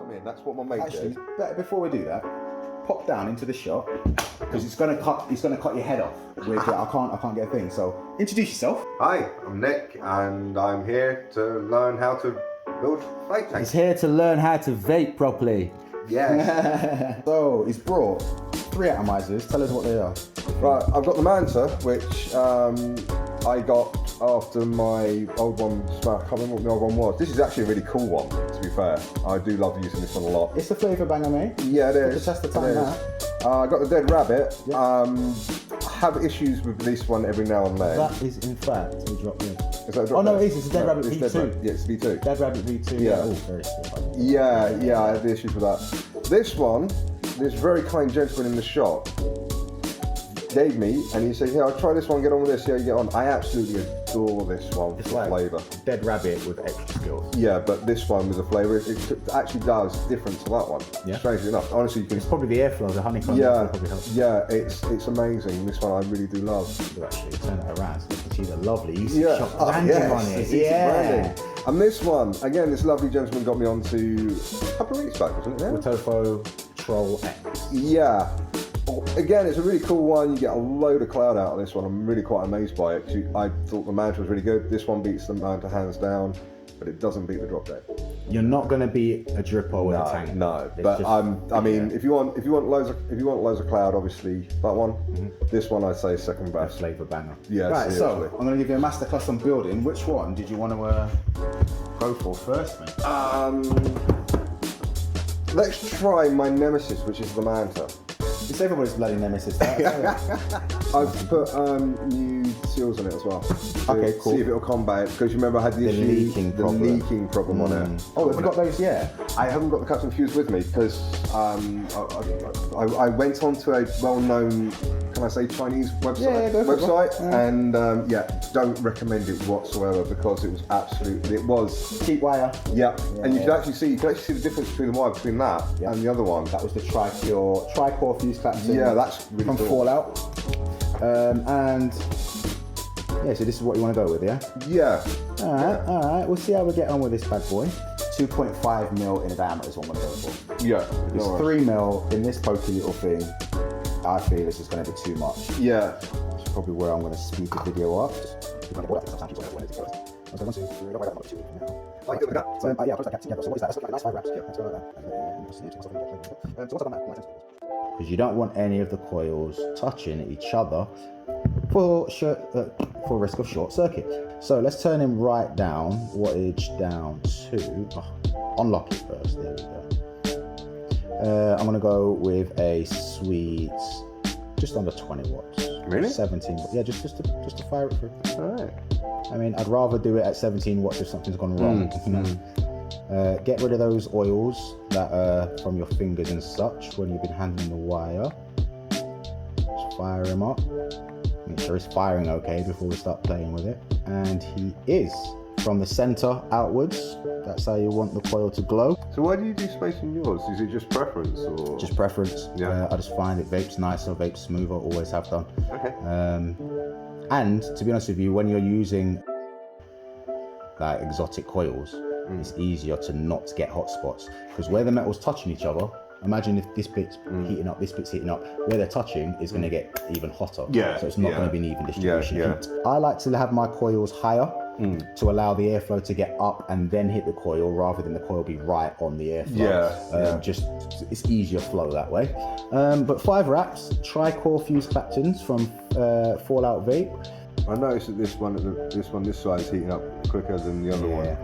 I'm in. That's what my mate did. Better before we do that, pop down into the shop because it's gonna cut your head off. With I can't get a thing. So introduce yourself. Hi, I'm Nick, and I'm here to learn how to build vape tanks. He's here to learn how to vape properly. Yes. So he's brought 3 atomizers. Tell us what they are. Right, I've got the Manta, which I got after my old one. I can't remember what my old one was. This is actually a really cool one, to be fair. I do love using this one a lot. It's a flavour banger, mate. Yeah, it is. It's just the time now. I got the Dead Rabbit. Yep. I have issues with this one every now and then. That is in fact a drop in. Is that a drop Oh no, there? it is. It's a Dead Rabbit V2. Yeah, it's V2. Dead Rabbit V2. Yeah. Oh, very cool. Yeah, I have the issues with that. This one, this very kind gentleman in the shop gave me, and he said, "Here, I'll try this one. Get on with this. See how you get on." I absolutely adore this one. It's for like flavour. Dead Rabbit with extra skills. Yeah, but this one with the flavour, it actually does different to that one. Yeah. Strangely enough, honestly, you can. It's probably the airflow, the honeycomb. Yeah, probably helps. yeah, it's amazing. This one I really do love. You actually turn it around so you can see the lovely. You see Yeah, shop branding on it. it's Yeah. branding. And this one, again, this lovely gentleman got me onto a couple of weeks back, wasn't it? Yeah. Tofo Troll X. Yeah. Again, it's a really cool one. You get a load of cloud out of this one. I'm really quite amazed by it. I thought the Manta was really good. This one beats the Manta hands down, but it doesn't beat the Drop Dead. You're not going to be a dripper with a tank. No. It's But just- I mean, if you want loads of cloud, obviously that one. This one I'd say is second a best. flavour banger. Yeah. Right, seriously. so I'm going to give you a masterclass on building. Which one did you want to go for first, mate? Let's try my nemesis, which is the Manta. It's everybody's bloody nemesis. I've put new seals on it as well. Okay, cool. See if it'll combat it, because you remember I had the leaking problem on it. Oh, have you got those? Yeah. I haven't got the custom fuse with me because I went onto a well-known, can I say, Chinese website, Yeah, go for it. and don't recommend it whatsoever because it was Cheap wire. yeah. And you can actually see the difference between the wire between that and the other one. That was the Tricore fuse captain. Yeah, that's really from cool. Fallout. And yeah, so this is what you want to go with, yeah? Yeah. All right. We'll see how we get on with this bad boy. 2.5 mil in diameter is what I'm going to go for. Yeah. It's 3 mil in this pokey little thing. I feel this is going to be too much. Yeah. That's probably where I'm going to speed the video up. Because you don't want any of the coils touching each other for risk of short circuit. So let's turn him right down, wattage down to, unlock it first, there we go. I'm going to go with a sweet, just under 20 watts. Really? 17, yeah, just to fire it through. Alright. I mean, I'd rather do it at 17 watts if something's gone wrong. Get rid of those oils that are from your fingers and such when you've been handling the wire. Just fire him up. Make sure he's firing okay before we start playing with it. And he is. From the center outwards, that's how you want the coil to glow. So why do you do space in yours? Is it just preference or? Just preference. Yeah. I just find it vapes nicer, vapes smoother, always have done. Okay. And to be honest with you, when you're using like exotic coils, it's easier to not get hot spots because where the metal's touching each other, imagine if this bit's heating up, this bit's heating up, where they're touching is going to get even hotter. Yeah, So it's not going to be an even distribution. Yeah. Heat. I like to have my coils higher to allow the airflow to get up and then hit the coil rather than the coil be right on the airflow. Just it's easier flow that way. But 5 wraps, Tricore fuse captains from Fallout Vape. I noticed that this one this side is heating up quicker than the other one. Yeah,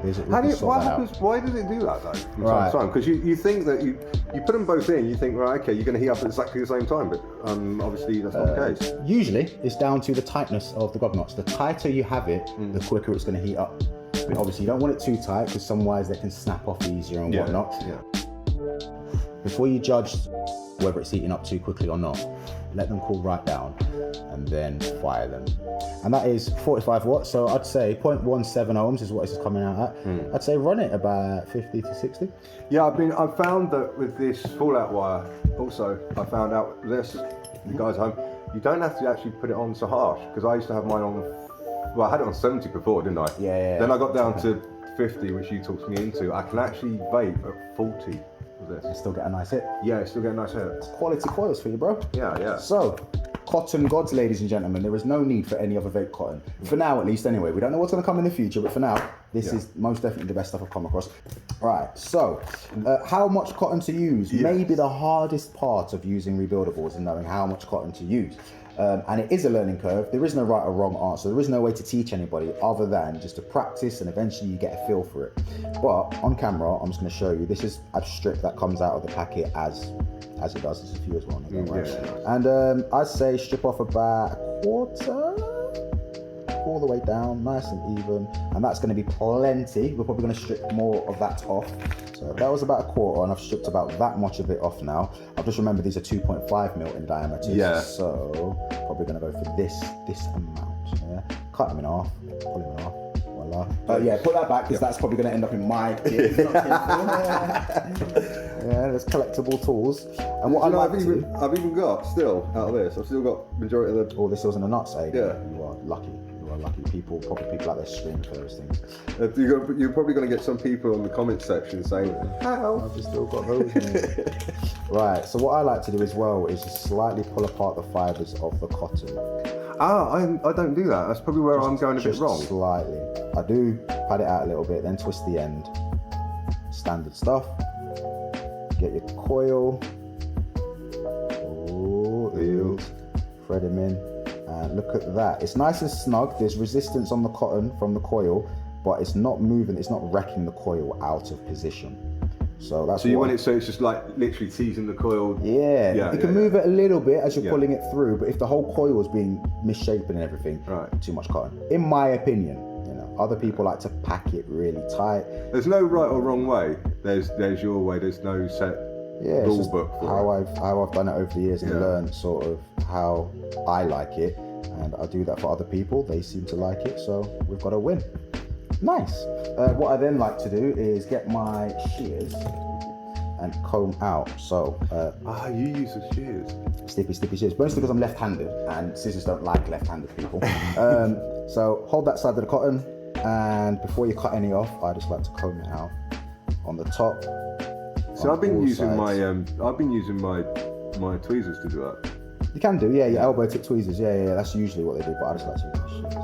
Why does it do that though? From Right. time? Because you think that you put them both in, you think, right, okay, you're going to heat up at exactly the same time, but obviously that's not the case. Usually, it's down to the tightness of the gob knots. The tighter you have it, the quicker it's going to heat up. But obviously, you don't want it too tight because some wires they can snap off easier and whatnot. Yeah. Before you judge whether it's heating up too quickly or not, let them cool right down and then fire them. And that is 45 watts, so I'd say 0.17 ohms is what this is coming out at. I'd say run it about 50 to 60. Yeah, I've found that with this Fallout wire, also, I found out this, you guys at home, you don't have to actually put it on so harsh, because I used to have mine on, well, I had it on 70 before, didn't I? Yeah. Then I got down to 50, which you talked me into. I can actually vape at 40 What's You this? still get a nice hit. Yeah, still getting nice hair. Quality coils for you, bro. Yeah. So, cotton gods, ladies and gentlemen, there is no need for any other vape cotton. For now, at least, anyway. We don't know what's going to come in the future, but for now, this is most definitely the best stuff I've come across. Right, so, how much cotton to use? Yes. Maybe the hardest part of using rebuildables is knowing how much cotton to use. And it is a learning curve. There is no right or wrong answer. There is no way to teach anybody other than just to practice, and eventually you get a feel for it. But on camera, I'm just going to show you. This is a strip that comes out of the packet as it does. There's a few as well. Right? And I'd say strip off about a quarter, all the way down, nice and even. And that's going to be plenty. We're probably going to strip more of that off. So that was about a quarter, and I've stripped about that much of it off now. I've just remembered these are 2.5 mil in diameter. Yeah. So probably going to go for this amount. Yeah. Cut them in half. Pull them in half. Voila. Yeah, put that back because that's probably going to end up in my kit. Yeah, there's collectible tools. And what I've even got still out of this. I've still got majority of the. Oh, this was in the nuts, eh? Yeah. You are lucky. People out there screaming for those things. You're probably going to get some people in the comments section saying, "How?" I've just still got those. Right. So what I like to do as well is just slightly pull apart the fibres of the cotton. I don't do that. That's probably where I'm going a bit Just wrong. Slightly. I do pad it out a little bit, then twist the end. Standard stuff. Get your coil. Ooh, thread them in. And look at that. It's nice and snug. There's resistance on the cotton from the coil, but it's not moving. It's not wrecking the coil out of position. So that's. So you want it so it's just like literally teasing the coil. Yeah, you can move it a little bit as you're pulling it through, but if the whole coil is being misshapen and everything, too much cotton. In my opinion, you know, other people like to pack it really tight. There's no right or wrong way. There's your way. There's no set rule book for how I've done it over the years and learned sort of how I like it, and I do that for other people. They seem to like it, so we've got a win. Nice. What I then like to do is get my shears and comb out. So you use the shears. Stippy shears, mostly because I'm left-handed and scissors don't like left-handed people. So hold that side of the cotton, and before you cut any off, I just like to comb it out on the top. So I've been using my tweezers to do that. You can do, your elbow tip tweezers, yeah, that's usually what they do, but I just like to use my shears.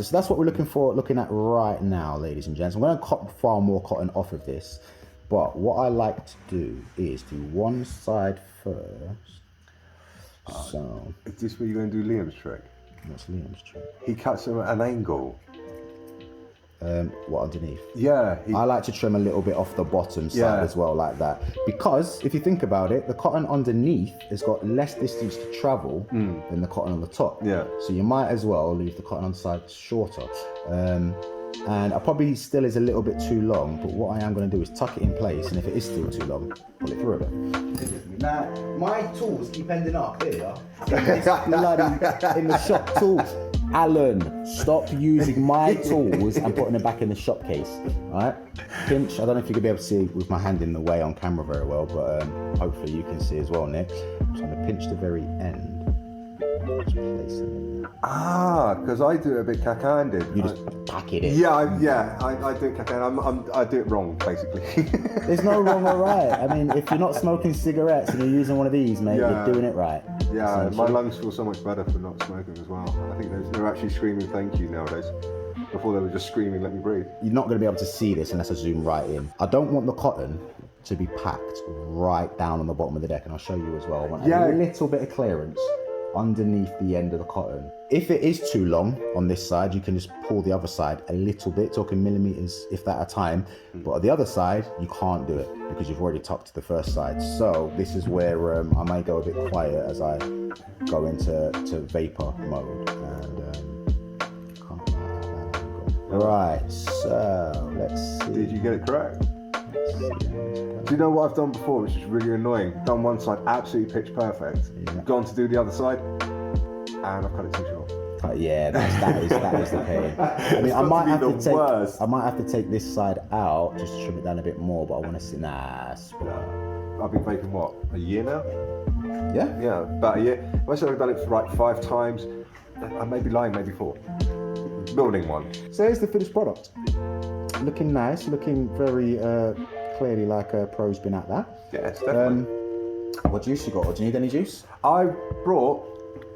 So that's what we're looking at right now, ladies and gents. I'm going to cut far more cotton off of this, but what I like to do is do one side first. So is this where you're going to do Liam's trick? What's Liam's trick? He cuts them at an angle. What, underneath? Yeah. I like to trim a little bit off the bottom side as well, like that. Because if you think about it, the cotton underneath has got less distance to travel than the cotton on the top. Yeah. So you might as well leave the cotton on the side shorter. And I probably still is a little bit too long, but what I am going to do is tuck it in place, and if it is still too long, pull it through a bit. Now, my tools keep ending up here. In the shop tools. Alan, stop using my tools and putting them back in the shop case. Alright? Pinch. I don't know if you could be able to see with my hand in the way on camera very well, but hopefully you can see as well, Nick. I'm trying to pinch the very end. Just place it in there. Because I do it a bit cack-handed. You just pack it in. I do it cack-handed. I do it wrong, basically. There's no wrong or right. I mean, if you're not smoking cigarettes and you're using one of these, mate, you're doing it right. Yeah, my lungs feel so much better for not smoking as well. I think they're actually screaming thank you nowadays. Before they were just screaming let me breathe. You're not going to be able to see this unless I zoom right in. I don't want the cotton to be packed right down on the bottom of the deck, and I'll show you as well. I want a little bit of clearance underneath the end of the cotton. If it is too long on this side, you can just pull the other side a little bit, talking millimeters if that at a time, but on the other side you can't do it because you've already tucked the first side. So this is where I may go a bit quiet as I go into vapor mode, and right, so let's see. Did you get it correct? Do you know what I've done before, which is really annoying? Done one side absolutely pitch perfect. Gone to do the other side, and I've cut it too short. Yeah, that is the pain. I mean, I got might to have be to the worst. take this side out just to trim it down a bit more. But I want to see. Nah, split. I've been vaping what, a year now? Yeah. Yeah, about a year. Most of I've done it for like 5 times. I may be lying, maybe 4. Building one. So here's the finished product. Looking nice, looking very clearly like a pro's been at that. Yes, definitely. What juice you got? Or do you need any juice? I brought,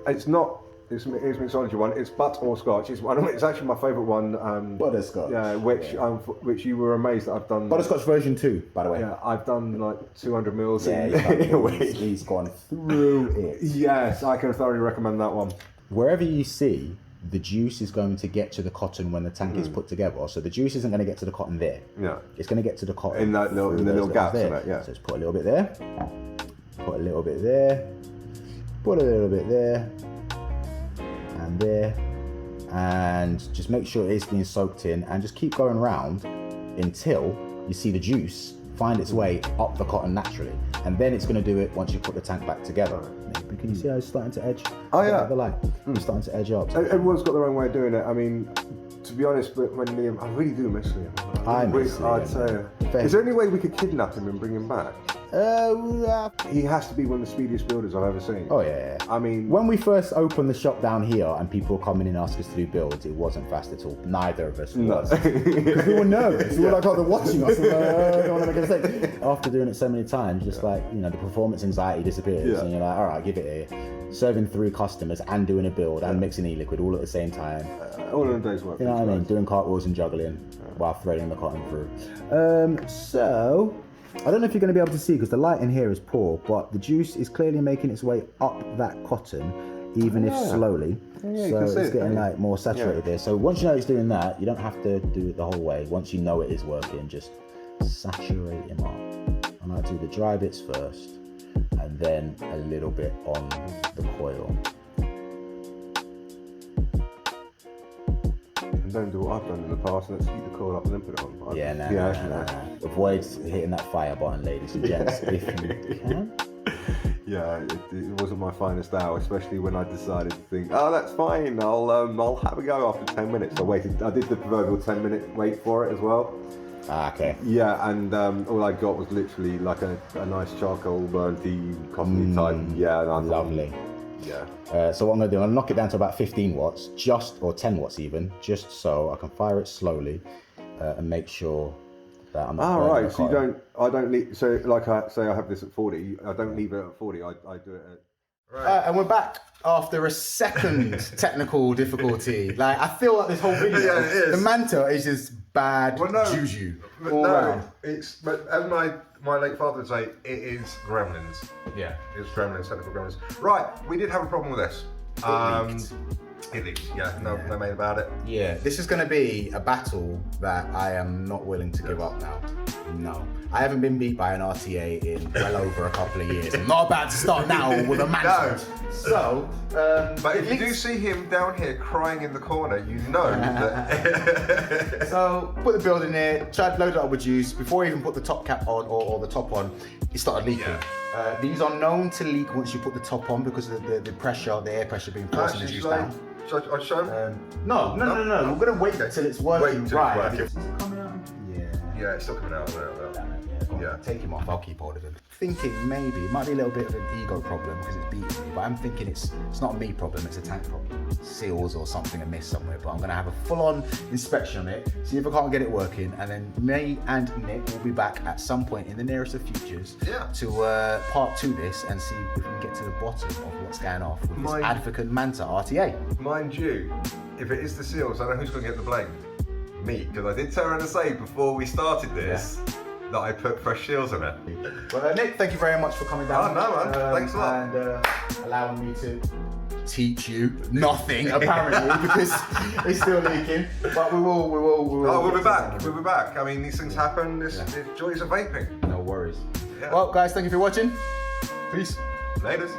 it's mixology one, it's butt or scotch. It's actually my favourite one. Butterscotch. Yeah, which you were amazed that I've done. Butterscotch version 2, by the way. Yeah, I've done like 200 mils Yeah, in a week. he's gone through it. Yes, I can thoroughly recommend that one. Wherever you see, the juice is going to get to the cotton when the tank is put together. So the juice isn't going to get to the cotton there. Yeah. It's going to get to the cotton. In the little gaps in it, yeah. So let's put a little bit there. Put a little bit there. Put a little bit there. And there. And just make sure it's being soaked in and just keep going around until you see the juice find its way up the cotton naturally. And then it's going to do it once you put the tank back together. Can you see how it's starting to edge? Oh yeah. The light. It's starting to edge up. Everyone's got their own way of doing it. I mean, to be honest, but when Liam, I really do miss Liam. I miss Liam. I'd say. Fair. Is there any way we could kidnap him and bring him back? He has to be one of the speediest builders I've ever seen. Oh yeah. I mean, when we first opened the shop down here and people were coming in and asking us to do builds, it wasn't fast at all. Neither of us was. Because we were nervous. We were like, oh, they're watching us. I don't want to make a mistake. After doing it so many times, just like, you know, the performance anxiety disappears. And you're like, all right, give it here. Serving 3 customers and doing a build and mixing e-liquid all at the same time. all in a day's work. You know what I mean? Doing cartwheels and juggling while threading the cotton through. So, I don't know if you're going to be able to see because the light in here is poor, but the juice is clearly making its way up that cotton, even if slowly. Yeah, you so can see it's it, getting yeah. like more saturated there. So once you know it's doing that, you don't have to do it the whole way. Once you know it is working, just saturate him up. I like to do the dry bits first, and then a little bit on the coil. And don't do what I've done in the past, let's heat the coil up and then put it on. Yeah, no. Avoid hitting that fire button, ladies and gents, if you can. Yeah, it wasn't my finest hour, especially when I decided to think, oh, that's fine, I'll have a go after 10 minutes. I did the proverbial 10-minute wait for it as well. Ah, okay. Yeah, and all I got was literally like a nice charcoal burnty, coffee type. Yeah, and I thought, Lovely. Yeah. So what I'm going to do, I'm going to knock it down to about 15 watts, or 10 watts even, just so I can fire it slowly and make sure that I'm not burning the right, so cotton. I don't leave, so like I say I have this at 40, I don't leave it at 40, I do it at... And we're back after a second technical difficulty. Like, I feel like this whole video, Yeah, it is. the Manta is just bad juju all around. But as my late father would say, it is gremlins. Yeah. It's gremlins, technical gremlins. Right, we did have a problem with this. It leaked, yeah, no mate about it. Yeah, this is going to be a battle that I am not willing to give up now. No. I haven't been beat by an RTA in well over a couple of years. I'm not about to start now with a Manta. No. So, But if you do see him down here crying in the corner, you know that... So, put the build in here, tried to load it up with juice. Before I even put the top cap on or the top on, it started leaking. Yeah. These are known to leak once you put the top on because of the pressure, the air pressure being forcing the juice down. Should I show him? No. We're going to wait until it's working right. Is it coming out? Yeah. Yeah, it's still coming out now. Yeah. Take him off, I'll keep hold of him. Thinking maybe, it might be a little bit of an ego problem because it's beating me, but I'm thinking it's not a me problem, it's a tank problem. Seals or something amiss somewhere, but I'm going to have a full-on inspection on it, see if I can't get it working, and then me and Nick will be back at some point in the nearest of futures to part 2 this and see if we can get to the bottom of what's going off with this Advken Manta RTA. Mind you, if it is the seals, I don't know who's going to get the blame. Me, because I did turn around and say before we started this that I put fresh seals on it. Well, Nick, thank you very much for coming down. Oh, no, man. Thanks a lot. And allowing me to teach you nothing, apparently, because it's still leaking. But we will. Oh, we'll be back. We'll be back. I mean, these things happen. It's joys of vaping. No worries. Yeah. Well, guys, thank you for watching. Peace. Laters.